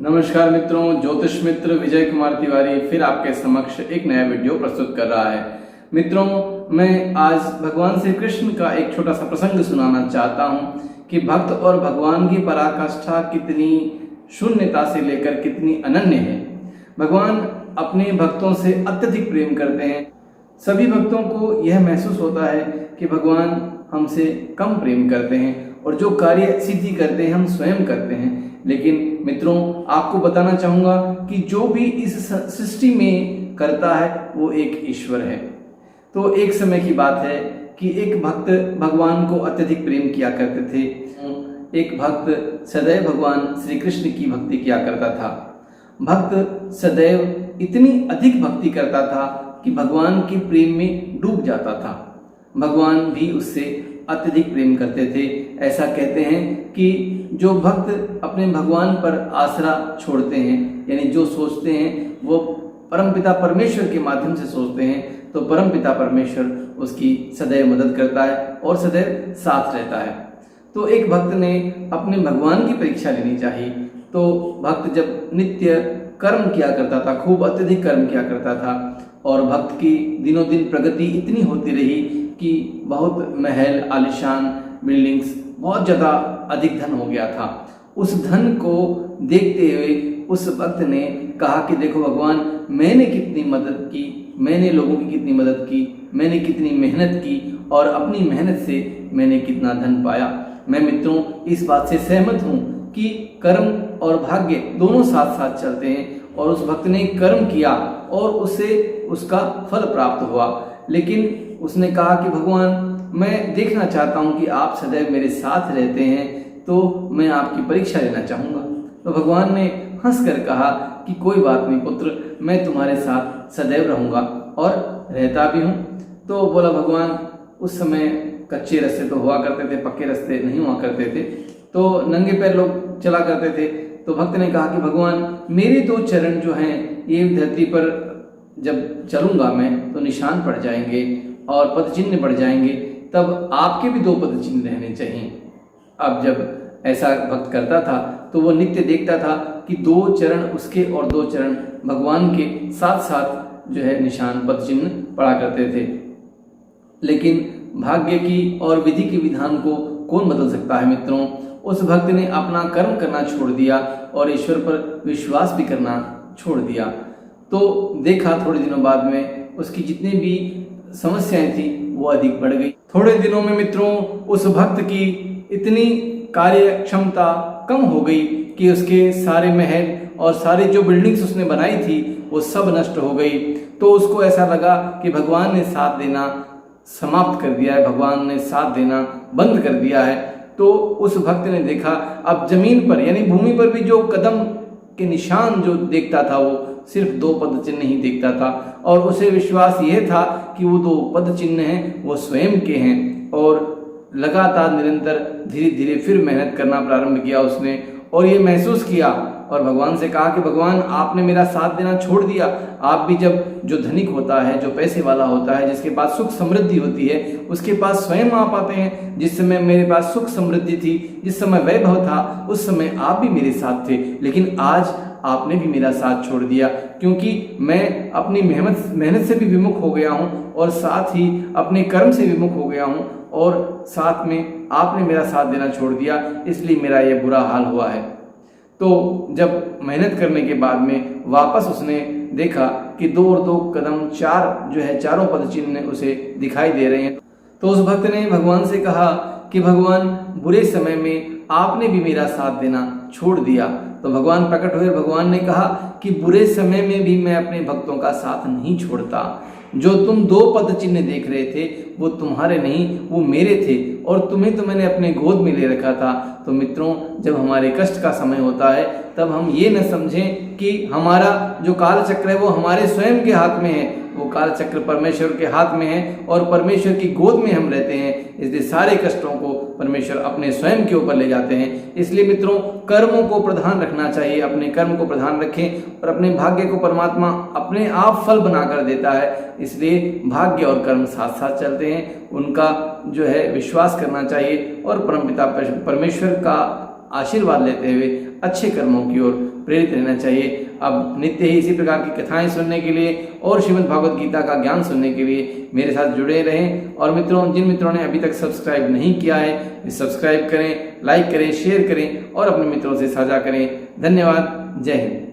नमस्कार मित्रों, ज्योतिष मित्र विजय कुमार तिवारी फिर आपके समक्ष एक नया वीडियो प्रस्तुत कर रहा है। मित्रों, मैं आज भगवान श्री कृष्ण का एक छोटा सा प्रसंग सुनाना चाहता हूं कि भक्त और भगवान की पराकाष्ठा कितनी शून्यता से लेकर कितनी अनन्य है। भगवान अपने भक्तों से अत्यधिक प्रेम करते हैं। सभी भक्तों को यह महसूस होता है कि भगवान हमसे कम प्रेम करते हैं और जो कार्य सिद्धि करते हैं हम स्वयं करते हैं। लेकिन मित्रों, आपको बताना चाहूंगा कि जो भी इस सृष्टि में करता है वो एक ईश्वर है। तो एक समय की बात है कि एक भक्त भगवान को अत्यधिक प्रेम किया करते थे। एक भक्त सदैव भगवान श्री कृष्ण की भक्ति किया करता था। भक्त सदैव इतनी अधिक भक्ति करता था कि भगवान के प्रेम में डूब जाता था। भगवान भी उससे अत्यधिक प्रेम करते थे। ऐसा कहते हैं कि जो भक्त अपने भगवान पर आसरा छोड़ते हैं, यानी जो सोचते हैं वो परमपिता परमेश्वर के माध्यम से सोचते हैं, तो परमपिता परमेश्वर उसकी सदैव मदद करता है और सदैव साथ रहता है। तो एक भक्त ने अपने भगवान की परीक्षा लेनी चाहिए। तो भक्त जब नित्य कर्म किया करता था, खूब अत्यधिक कर्म किया करता था, और भक्त की दिनों दिन प्रगति इतनी होती रही कि बहुत महल, आलीशान बिल्डिंग्स, बहुत ज़्यादा अधिक धन हो गया था। उस धन को देखते हुए उस भक्त ने कहा कि देखो भगवान, मैंने कितनी मदद की, मैंने लोगों की कितनी मदद की, मैंने कितनी मेहनत की और अपनी मेहनत से मैंने कितना धन पाया। मैं मित्रों इस बात से सहमत हूँ कि कर्म और भाग्य दोनों साथ साथ चलते हैं, और उस भक्त ने कर्म किया और उसे उसका फल प्राप्त हुआ। लेकिन उसने कहा कि भगवान, मैं देखना चाहता हूं कि आप सदैव मेरे साथ रहते हैं, तो मैं आपकी परीक्षा लेना चाहूंगा। तो भगवान ने हंसकर कहा कि कोई बात नहीं पुत्र, मैं तुम्हारे साथ सदैव रहूंगा और रहता भी हूं। तो बोला भगवान, उस समय कच्चे रास्ते तो हुआ करते थे, पक्के रास्ते नहीं हुआ करते थे, तो नंगे पैर लोग चला करते थे। तो भक्त ने कहा कि भगवान, मेरे दो चरण जो हैं ये धरती पर जब चलूंगा मैं तो निशान पड़ जाएंगे और पद चिन्ह पड़ जाएंगे, तब आपके भी दो पद चिन्ह रहने चाहिए। अब जब ऐसा भक्त करता था तो वो नित्य देखता था कि दो चरण उसके और दो चरण भगवान के साथ साथ जो है निशान, पद चिन्ह पड़ा करते थे। लेकिन भाग्य की और विधि के विधान को कौन बदल सकता है मित्रों। उस भक्त ने अपना कर्म करना छोड़ दिया और ईश्वर पर विश्वास भी करना छोड़ दिया। तो देखा थोड़े दिनों बाद में उसकी जितनी भी समस्याएं थी वो अधिक बढ़ गई। थोड़े दिनों में मित्रों उस भक्त की इतनी कार्य क्षमता कम हो गई कि उसके सारे महल और सारी जो बिल्डिंग्स उसने बनाई थी वो सब नष्ट हो गई। तो उसको ऐसा लगा कि भगवान ने साथ देना समाप्त कर दिया है, भगवान ने साथ देना बंद कर दिया है। तो उस भक्त ने देखा अब जमीन पर यानी भूमि पर भी जो कदम के निशान जो देखता था वो सिर्फ दो पद चिन्ह ही देखता था, और उसे विश्वास यह था कि वो दो पद चिन्ह हैं वो स्वयं के हैं। और लगातार निरंतर धीरे धीरे फिर मेहनत करना प्रारंभ किया उसने, और ये महसूस किया और भगवान से कहा कि भगवान, आपने मेरा साथ देना छोड़ दिया। आप भी जब जो धनिक होता है, जो पैसे वाला होता है, जिसके पास सुख समृद्धि होती है, उसके पास स्वयं आप आते हैं। जिस समय मेरे पास सुख समृद्धि थी, जिस समय वैभव था, उस समय आप भी मेरे साथ थे, लेकिन आज आपने भी मेरा साथ छोड़ दिया, क्योंकि मैं अपनी मेहनत से भी विमुख हो गया हूँ और साथ ही अपने कर्म से विमुख हो गया हूँ, और साथ में आपने मेरा साथ देना छोड़ दिया, इसलिए मेरा यह बुरा हाल हुआ है। तो जब मेहनत करने के बाद में वापस उसने देखा कि दो और दो कदम चार जो है चारों पद चिन्ह उसे दिखाई दे रहे हैं। तो उस भक्त ने भगवान से कहा कि भगवान, बुरे समय में आपने भी मेरा साथ देना छोड़ दिया। तो भगवान प्रकट हुए। भगवान ने कहा कि बुरे समय में भी मैं अपने भक्तों का साथ नहीं छोड़ता। जो तुम दो पद चिन्ह देख रहे थे वो तुम्हारे नहीं, वो मेरे थे, और तुम्हें तो मैंने अपने गोद में ले रखा था। तो मित्रों, जब हमारे कष्ट का समय होता है तब हम ये न समझें कि हमारा जो कालचक्र है वो हमारे स्वयं के हाथ में है। वो कालचक्र परमेश्वर के हाथ में है और परमेश्वर की गोद में हम रहते हैं, इसलिए सारे कष्टों को परमेश्वर अपने स्वयं के ऊपर ले जाते हैं। इसलिए मित्रों, कर्मों को प्रधान रखना चाहिए, अपने कर्म को प्रधान रखें, और अपने भाग्य को परमात्मा अपने आप फल बनाकर देता है। इसलिए भाग्य और कर्म साथ साथ चलते हैं, उनका जो है विश्वास करना चाहिए और परमपिता परमेश्वर का आशीर्वाद लेते हुए अच्छे कर्मों की ओर प्रेरित रहना चाहिए। अब नित्य ही इसी प्रकार की कथाएं सुनने के लिए और श्रीमद् भागवत गीता का ज्ञान सुनने के लिए मेरे साथ जुड़े रहें। और मित्रों, जिन मित्रों ने अभी तक सब्सक्राइब नहीं किया है, सब्सक्राइब करें, लाइक करें, शेयर करें और अपने मित्रों से साझा करें। धन्यवाद। जय हिंद।